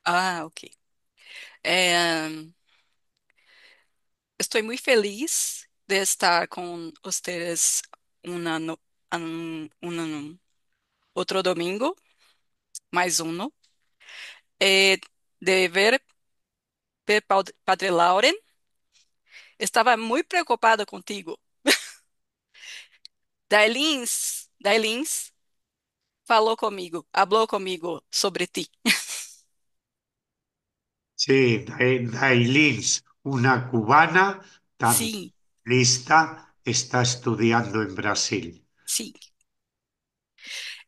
Ah, ok. Eh, Estoy muy feliz de estar con ustedes una, no- otro domingo, más uno, eh, de ver Padre Lauren. Estaba muy preocupado contigo. Dailins falou comigo, habló conmigo sobre ti. Sí, Dailins, una cubana tan Sí, lista, está estudiando en Brasil. sí.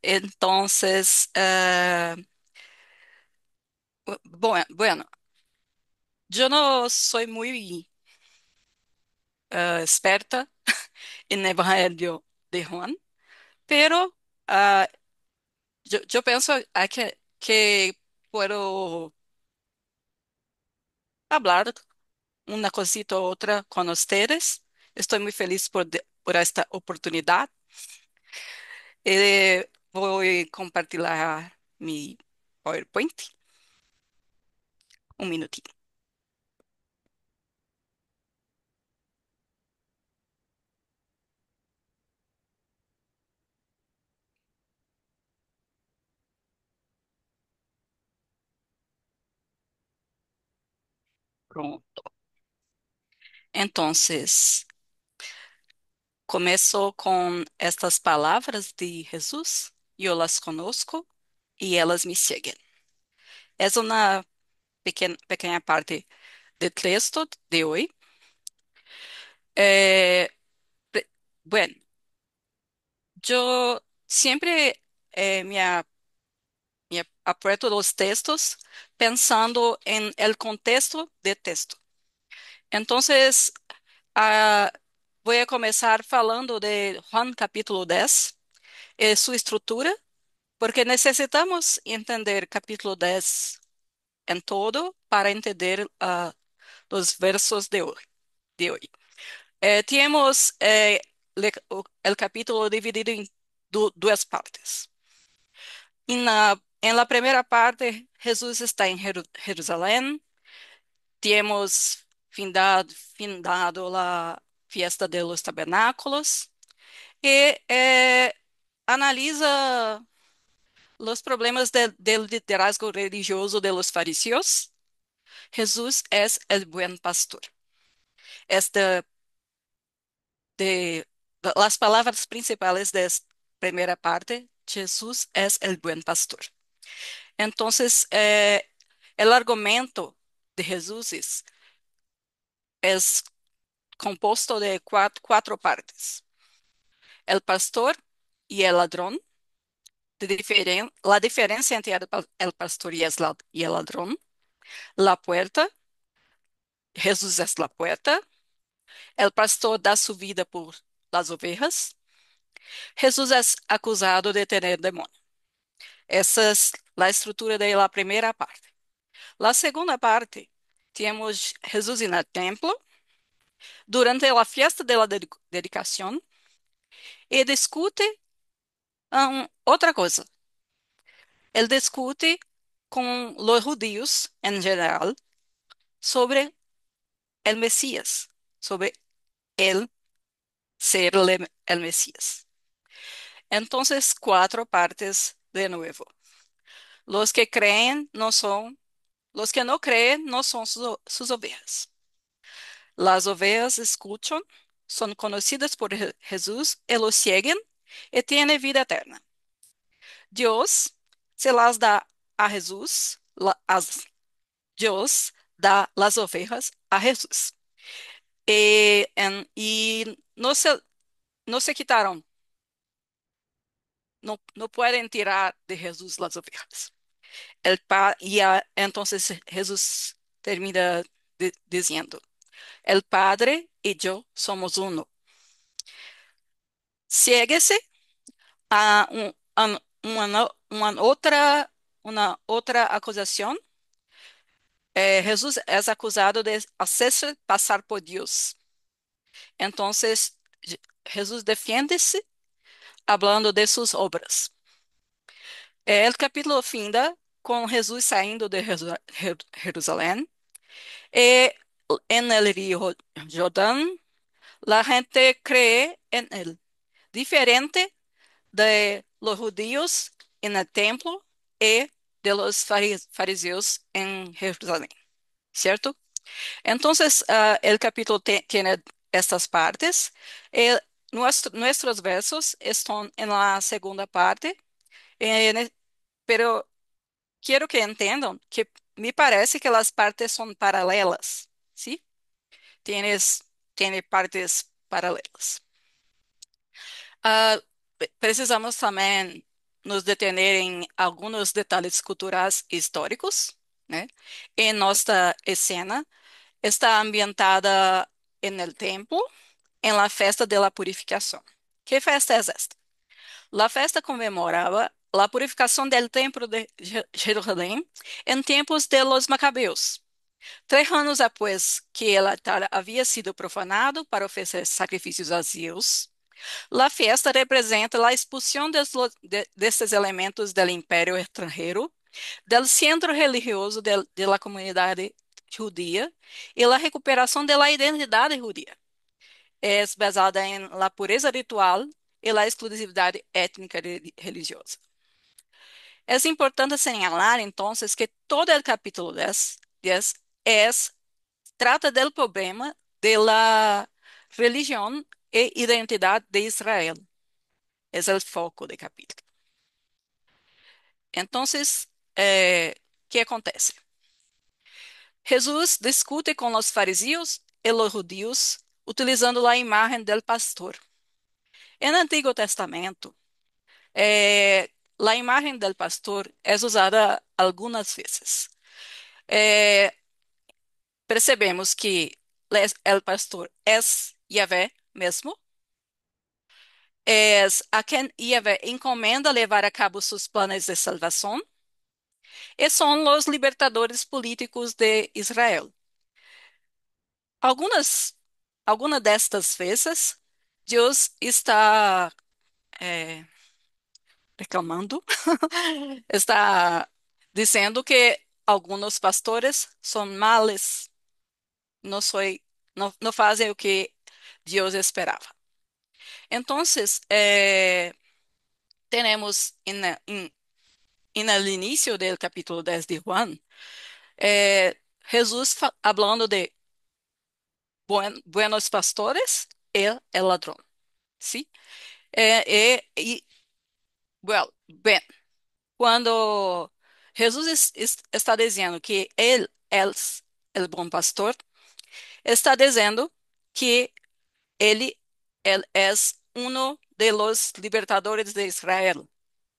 Entonces, bueno, yo no soy muy experta en Evangelio de Juan, pero yo pienso que puedo hablar una cosita u otra con ustedes. Estoy muy feliz por esta oportunidad. Voy a compartir mi PowerPoint. Un minutito. Pronto. Entonces, começo con estas palabras de Jesús. Yo las conozco y ellas me siguen. Es una pequeña parte del texto de hoy. Eh, pre- bueno, yo siempre me aprieto los textos pensando en el contexto del texto. Entonces, ah, voy a comenzar falando de Juan capítulo 10, su estructura, porque necesitamos entender capítulo 10 en todo para entender los versos de hoy. Tenemos el capítulo dividido en dos partes. En la primera parte, Jesús está en Jerusalén. Temos findado la fiesta de los tabernáculos e analisa los problemas del liderazgo religioso de los fariseos. Jesús es el buen pastor. Esta de las palabras principales de esta primera parte, Jesús es el buen pastor. Entonces, el argumento de Jesús es compuesto de cuatro partes. El pastor y el ladrón, la diferencia entre el pastor y el ladrón, la puerta, Jesús es la puerta, el pastor da su vida por las ovejas, Jesús es acusado de tener demonio. Esa es la estructura de la primera parte. La segunda parte, tenemos Jesús en el templo durante la fiesta de la dedicación y discute otra cosa. Él discute con los judíos en general sobre el Mesías, sobre el ser el Mesías. Entonces, cuatro partes de nuevo. Los que creen no son, los que no creen no son sus ovejas. Las ovejas escuchan, son conocidas por Jesús y lo siguen y tienen vida eterna. Dios se las da a Jesús, Dios da las ovejas a Jesús. Y no se quitaron, no pueden tirar de Jesús las ovejas. Entonces Jesús termina diciendo, el Padre y yo somos uno. Siéguese a una otra acusación. Jesús es acusado de hacerse pasar por Dios. Entonces, Jesús defiende-se hablando de sus obras. El capítulo finda con Jesús saliendo de Jerusalén. Y en el río Jordán, la gente cree en él, diferente de los judíos en el templo y de los fariseos en Jerusalén, ¿cierto? Entonces, el capítulo tiene estas partes. El- nuestros versos están en la segunda parte, en e- pero quiero que entiendan que me parece que las partes son paralelas, ¿sí? Tienes, tiene partes paralelas. Precisamos también nos detener en algunos detalles culturales históricos, ¿né? En nuestra escena está ambientada en el templo, en la festa de la purificación. ¿Qué festa es esta? La festa conmemoraba la purificación del templo de Jerusalén en tiempos de los macabeos. 3 años después que el altar había sido profanado para ofrecer sacrificios a Dios, la fiesta representa la expulsión de estos elementos del imperio extranjero, del centro religioso de la comunidad judía y la recuperación de la identidad judía. Es basada en la pureza ritual y la exclusividad étnica religiosa. Es importante señalar entonces que todo el capítulo 10 trata del problema de la religión e identidad de Israel. Es el foco del capítulo. Entonces, ¿qué acontece? Jesús discute con los fariseos y los judíos utilizando la imagen del pastor. En el Antiguo Testamento, la imagen del pastor es usada algunas veces. Eh, Percebemos que el pastor es Yahvé mesmo, es a quien Yahvé encomenda levar a cabo sus planes de salvación, y son los libertadores políticos de Israel. Algunas, algunas de estas veces, Dios está eh, reclamando, está diciendo que algunos pastores son males, no soy, no fazem o que Dios esperaba. Entonces, tenemos en el inicio del capítulo 10 de Juan, Jesús hablando de buenos pastores y el ladrón, ¿sí? Well, bem, quando Jesus está dizendo que Ele é o bom pastor, está dizendo que Ele é um de los libertadores de Israel,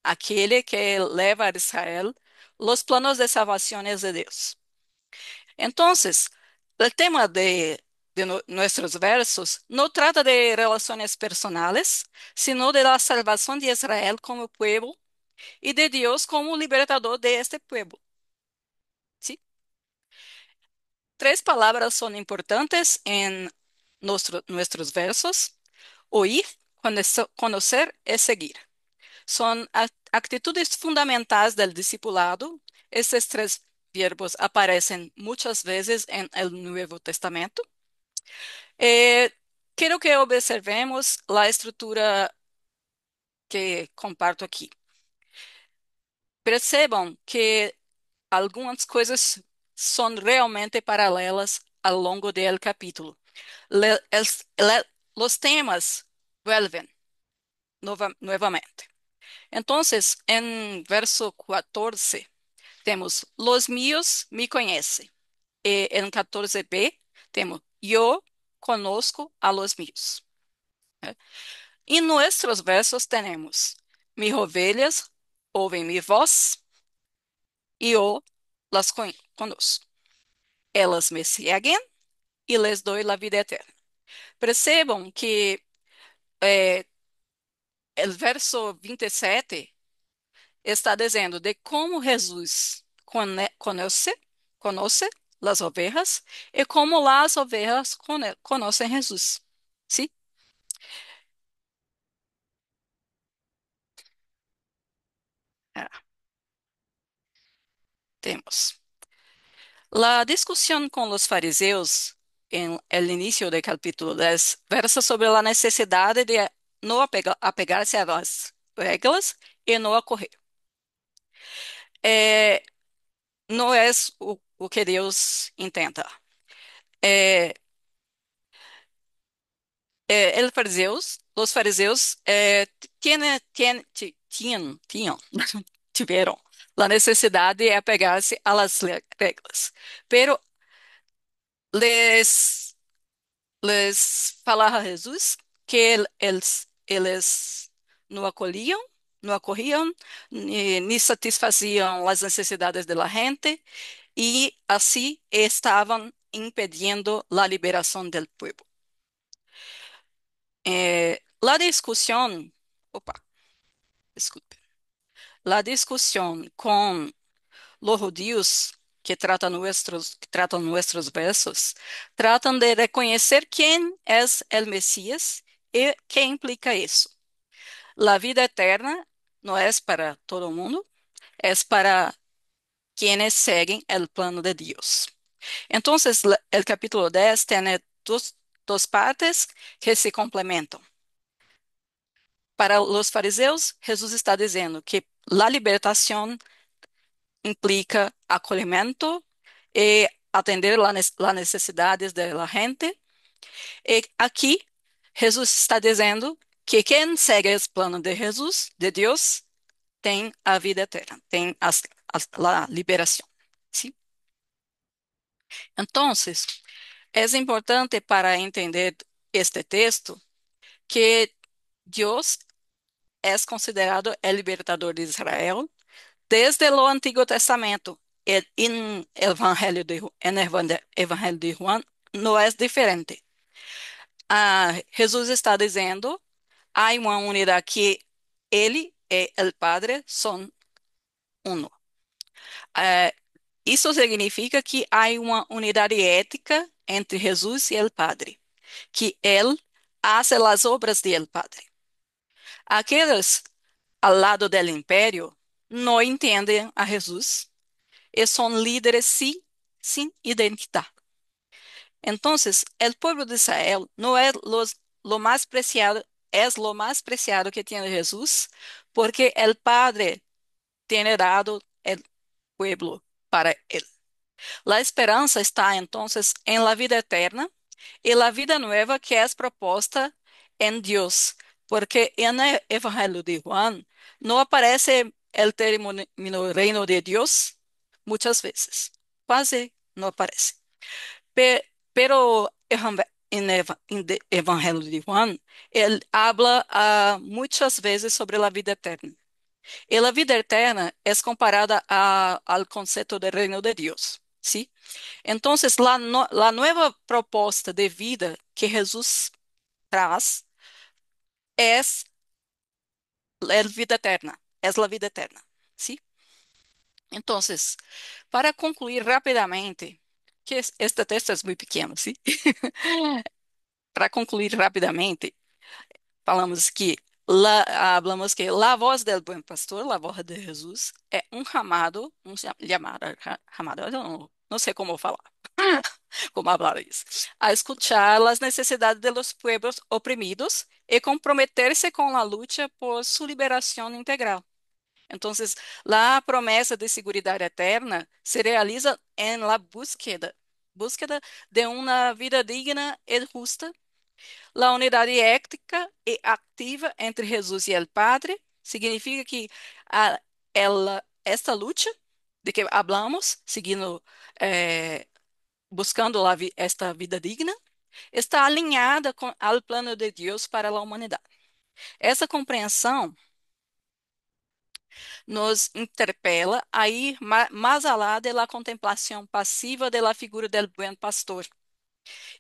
aquele que leva a Israel los planos de salvación de Deus. Entonces, el tema de nuestros versos no trata de relaciones personales, sino de la salvación de Israel como pueblo y de Dios como libertador de este pueblo. ¿Sí? 3 palabras son importantes en nuestros versos: oír, conocer y seguir. Son actitudes fundamentales del discipulado. Estos 3 verbos aparecen muchas veces en el Nuevo Testamento. Eh, Quiero que observemos la estructura que comparto aquí. Percebam que algumas coisas são realmente paralelas ao longo do capítulo. Os temas vuelven nuevamente. Entonces, en verso 14, temos: Los míos me conhecem. E en 14b, temos: Yo conozco a los míos. Em nuestros versos, temos: Mis ovelhas ouvem mi voz e eu las conozco. Elas me seguem e les doy la vida eterna. Percebam que eh, o verso 27 está dizendo de como Jesus conoce as ovelhas e como as ovelhas conhecem Jesus. ¿Sí? Ah, Temos. La discusión con los fariseos en el inicio del capítulo 10 versa sobre la necesidad de no apegarse a las reglas y no a correr. Eh, no es o que Deus intenta. Eh, los fariseus tinham, tiveram a necessidade de apegar-se a las reglas, pero les falava Jesus que eles não acolhiam, não acorriam, nem satisfaziam as necessidades da gente e assim estavam impedindo a liberação do povo. La discusión, opa, disculpe, la discusión con los judíos que tratan nuestros versos, tratan de reconocer quién es el Mesías y qué implica eso. La vida eterna no es para todo el mundo, es para quienes siguen el plano de Dios. Entonces, el capítulo 10 tiene dos partes que se complementan. Para os fariseus, Jesus está dizendo que a libertação implica acolhimento e atender as necessidades da gente. E aqui, Jesus está dizendo que quem segue os planos de Jesus, de Deus, tem a vida eterna, tem a liberação. ¿Sí? Então, é importante para entender este texto que Deus é considerado el libertador de Israel desde o Antigo Testamento. En en el Evangelho de Juan não é diferente. Jesus está dizendo, há uma unidade que Ele e o Padre são uno. Ah, isso significa que há uma unidade ética entre Jesus e o Padre, que Ele hace as obras do Padre. Aqueles ao lado do império não entendem a Jesus e são líderes sin identidad. Entonces, el pueblo de Israel no es lo más preciado, es lo más preciado que tiene Jesús, porque el Padre tiene dado el pueblo para él. La esperanza está entonces en la vida eterna y la vida nueva que es propuesta en Dios, porque en el Evangelio de Juan no aparece el término reino de Dios muchas veces, quase no aparece. Pero en el Evangelio de Juan, él habla muchas veces sobre la vida eterna. Y la vida eterna es comparada al concepto del reino de Dios, ¿sí? Entonces, la nueva propuesta de vida que Jesús traz es la vida eterna, es la vida eterna, ¿sí? Entonces, para concluir rápidamente, que este texto es muy pequeño, ¿sí? Para concluir rapidamente, falamos que hablamos que la voz del buen pastor, la voz de Jesús, é um chamado, chamado, eu não sei como falar, como falar isso, a escuchar as necessidades de los pueblos oprimidos e comprometer-se com a luta por sua liberação integral. Então, a promessa de seguridade eterna se realiza em la búsqueda de uma vida digna e justa. La unidade ética e activa entre Jesus e o Padre significa que esta luta de que hablamos, seguindo, buscando esta vida digna, está alinhada com o plano de Deus para a humanidade. Essa compreensão nos interpela a ir mais além da contemplação passiva da figura do bom pastor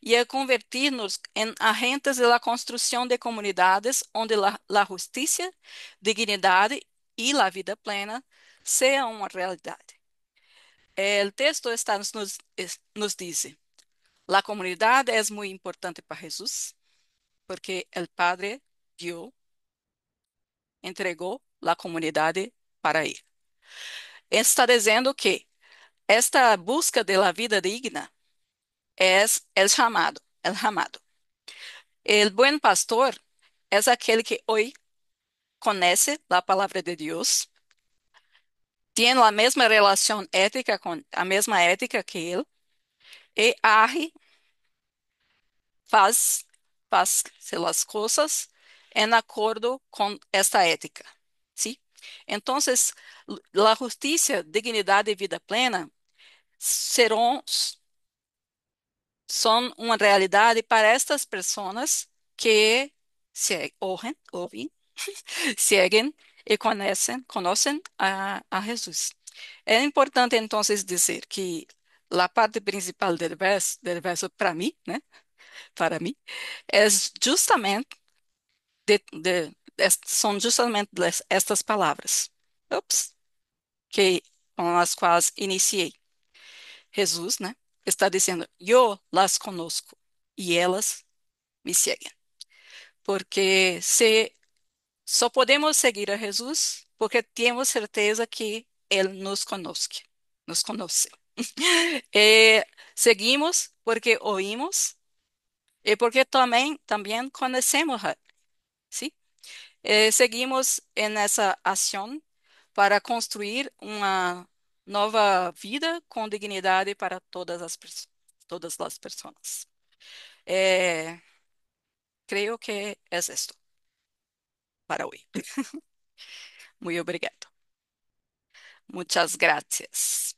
e a convertir-nos em agentes de la construção de comunidades onde la justiça, dignidade e la vida plena sejam uma realidade. O texto nos diz: la comunidade é muito importante para Jesus, porque o Padre dio, entregou la comunidade para ele. Está dizendo que Esta busca de la vida digna es el llamado, el llamado. El buen pastor es aquel que hoy conoce la palabra de Dios, tiene la misma relación ética con a mesma ética que él e age, faz, faz las cosas en acuerdo con esta ética, ¿sí? Entonces, la justicia, dignidad y vida plena serão, son una realidad para estas personas que se oyen, siguen y conocen a Jesús. Es importante entonces decir que la parte principal del verso para mí, ¿no? Para mí, es justamente son justamente estas palabras, ups, que con las cuales iniciei. Jesús, ¿no? Está diciendo, yo las conozco y ellas me siguen. Porque se só podemos seguir a Jesus porque temos certeza que Ele nos conoce. Seguimos porque oímos e porque também conhecemos, ¿sí? Seguimos en essa ação para construir uma nova vida com dignidade para todas as pessoas. Eh, Creo que es esto para hoy. Muy obrigado. Muchas gracias.